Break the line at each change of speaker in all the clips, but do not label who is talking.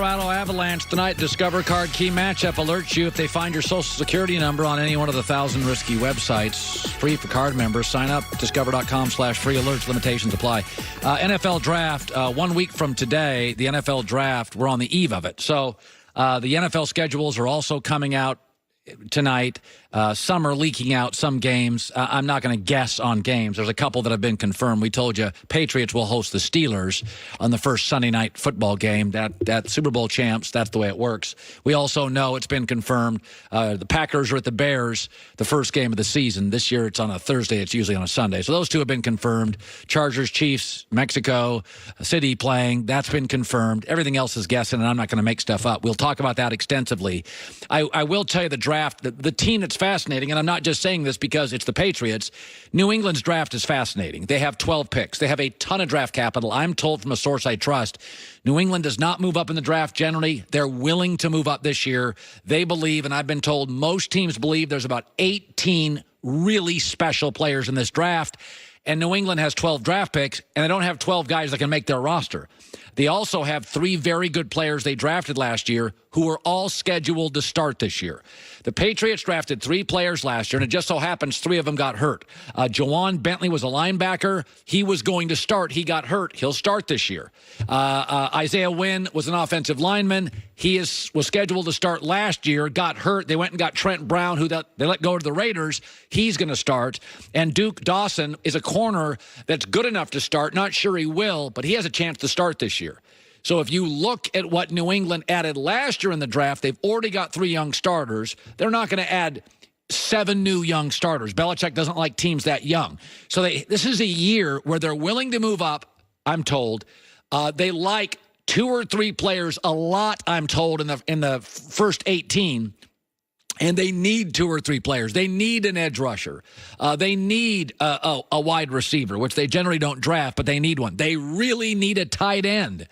Colorado Avalanche tonight. Discover Card Key Matchup alerts you if they find your Social Security number on any one of the 1,000 risky websites. Free for card members. Sign up, discover.com/free alerts. Limitations apply. NFL Draft, 1 week from today, the NFL Draft, we're on the eve of it. So the NFL schedules are also coming out tonight. Some are leaking out, some games. I'm not going to guess on games. There's a couple that have been confirmed. We told you Patriots will host the Steelers on the first Sunday night football game. That Super Bowl champs, that's the way it works. We also know it's been confirmed. The Packers are at the Bears, the first game of the season. This year it's on a Thursday. It's usually on a Sunday. So those two have been confirmed. Chargers, Chiefs, Mexico City playing. That's been confirmed. Everything else is guessing, and I'm not going to make stuff up. We'll talk about that extensively. I will tell you the draft, the team that's fascinating, and I'm not just saying this because it's the Patriots. New England's draft is fascinating. They have 12 picks. They have a ton of draft capital. I'm told from a source I trust, New England does not move up in the draft generally. They're willing to move up this year. They believe, and I've been told most teams believe, there's about 18 really special players in this draft, and New England has 12 draft picks, and they don't have 12 guys that can make their roster. They also have 3 very good players they drafted last year who are all scheduled to start this year. The Patriots drafted 3 players last year, and it just so happens 3 of them got hurt. Jawan Bentley was a linebacker. He was going to start. He got hurt. He'll start this year. Isaiah Wynn was an offensive lineman. He was scheduled to start last year, got hurt. They went and got Trent Brown, who they let go to the Raiders. He's going to start. And Duke Dawson is a corner that's good enough to start. Not sure he will, but he has a chance to start this year. So if you look at what New England added last year in the draft, they've already got 3 young starters. They're not going to add 7 new young starters. Belichick doesn't like teams that young. So this is a year where they're willing to move up, I'm told. They like 2 or 3 players a lot, I'm told, in the first 18. And they need 2 or 3 players. They need an edge rusher. They need a wide receiver, which they generally don't draft, but they need one. They really need a tight end.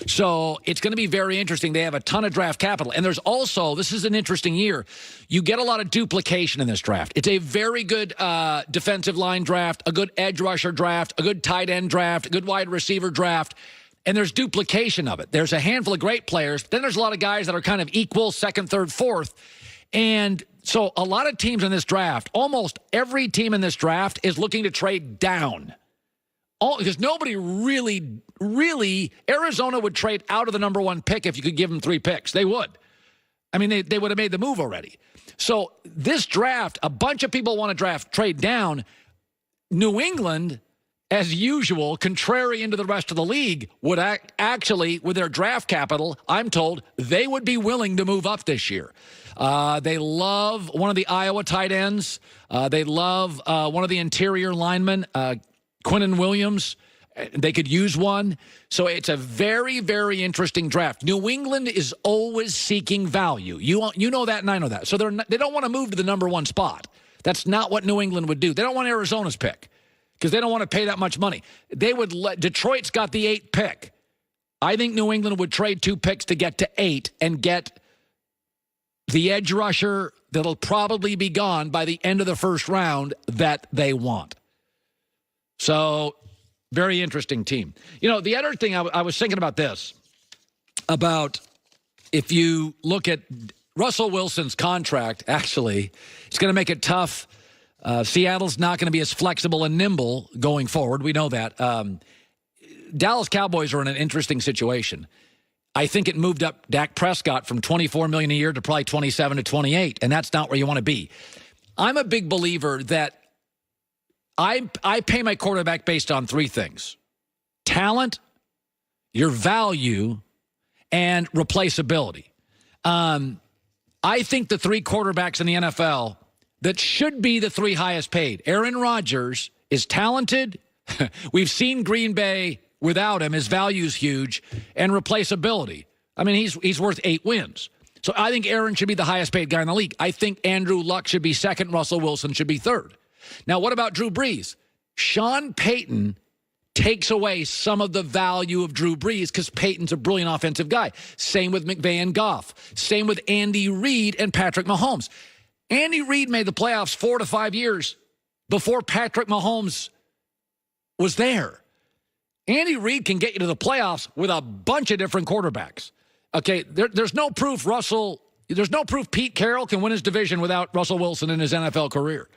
So it's going to be very interesting. They have a ton of draft capital. And there's also, this is an interesting year, you get a lot of duplication in this draft. It's a very good defensive line draft, a good edge rusher draft, a good tight end draft, a good wide receiver draft. And there's duplication of it. There's a handful of great players. Then there's a lot of guys that are kind of equal, second, third, fourth. And so a lot of teams in this draft, almost every team in this draft is looking to trade down. Because nobody really, Arizona would trade out of the number 1 pick if you could give them 3 picks. They would. I mean, they would have made the move already. So this draft, a bunch of people want to trade down. New England, as usual, contrary into the rest of the league, would actually, with their draft capital, I'm told, they would be willing to move up this year. They love one of the Iowa tight ends. They love one of the interior linemen, Quinnen Williams. They could use one. So it's a very, very interesting draft. New England is always seeking value. You know that, and I know that. So they don't want to move to the number 1 spot. That's not what New England would do. They don't want Arizona's pick because they don't want to pay that much money. Detroit's got the 8th pick. I think New England would trade 2 picks to get to 8 and get the edge rusher that'll probably be gone by the end of the first round that they want. So, very interesting team. You know, the other thing I was thinking about this, about if you look at Russell Wilson's contract, actually, it's going to make it tough. Seattle's not going to be as flexible and nimble going forward. We know that. Dallas Cowboys are in an interesting situation. I think it moved up Dak Prescott from $24 million a year to probably 27 to 28, and that's not where you want to be. I'm a big believer that I pay my quarterback based on 3 things: talent, your value, and replaceability. I think the 3 quarterbacks in the NFL that should be the 3 highest paid. Aaron Rodgers is talented. We've seen Green Bay without him. His value's huge. And replaceability. I mean, he's worth 8 wins. So I think Aaron should be the highest paid guy in the league. I think Andrew Luck should be 2nd. Russell Wilson should be 3rd. Now, what about Drew Brees? Sean Payton takes away some of the value of Drew Brees because Payton's a brilliant offensive guy. Same with McVay and Goff. Same with Andy Reid and Patrick Mahomes. Andy Reid made the playoffs 4 to 5 years before Patrick Mahomes was there. Andy Reid can get you to the playoffs with a bunch of different quarterbacks. Okay, there's no proof Pete Carroll can win his division without Russell Wilson in his NFL career.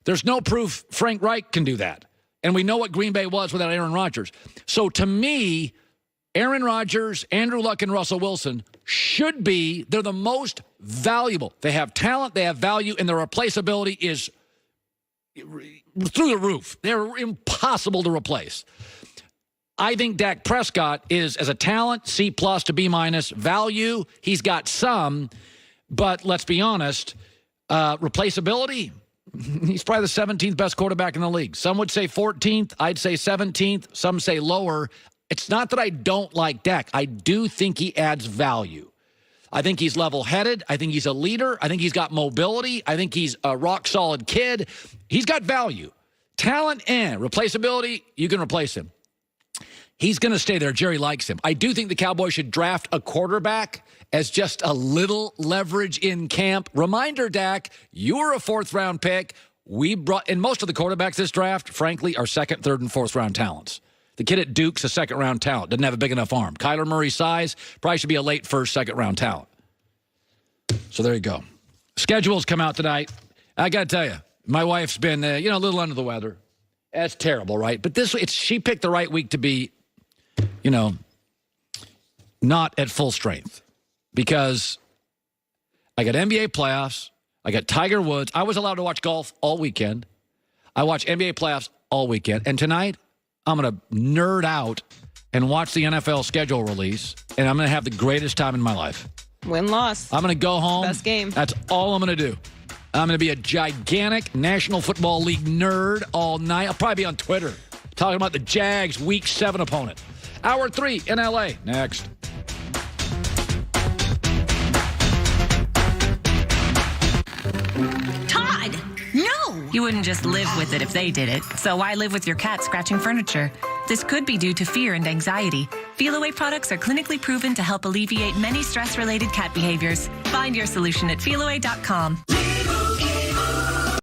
There's no proof Frank Reich can do that. And we know what Green Bay was without Aaron Rodgers. So to me, Aaron Rodgers, Andrew Luck, and Russell Wilson they're the most valuable. They have talent, they have value, and their replaceability is through the roof. They're impossible to replace. I think Dak Prescott is, as a talent, C+ to B-. Value, he's got some, but let's be honest, replaceability, he's probably the 17th best quarterback in the league. Some would say 14th. I'd say 17th. Some say lower. It's not that I don't like Dak. I do think he adds value. I think he's level-headed. I think he's a leader. I think he's got mobility. I think he's a rock-solid kid. He's got value. Talent and replaceability, you can replace him. He's going to stay there. Jerry likes him. I do think the Cowboys should draft a quarterback as just a little leverage in camp. Reminder, Dak, you were a 4th-round pick. And most of the quarterbacks this draft, frankly, are 2nd, 3rd, and 4th-round talents. The kid at Duke's a 2nd-round talent. Doesn't have a big enough arm. Kyler Murray's size probably should be a late 1st, 2nd-round talent. So there you go. Schedules come out tonight. I got to tell you, my wife's been, a little under the weather. That's terrible, right? But she picked the right week to be, not at full strength. Because I got NBA playoffs. I got Tiger Woods. I was allowed to watch golf all weekend. I watched NBA playoffs all weekend. And tonight, I'm going to nerd out and watch the NFL schedule release. And I'm going to have the greatest time in my life.
Win-loss.
I'm going to go home.
Best game.
That's all I'm going to do. I'm going to be a gigantic National Football League nerd all night. I'll probably be on Twitter talking about the Jags' Week 7 opponent. Hour 3 in L.A. Next.
Todd! No! You wouldn't just live with it if they did it. So why live with your cat scratching furniture? This could be due to fear and anxiety. Feel Away products are clinically proven to help alleviate many stress-related cat behaviors. Find your solution at feelaway.com.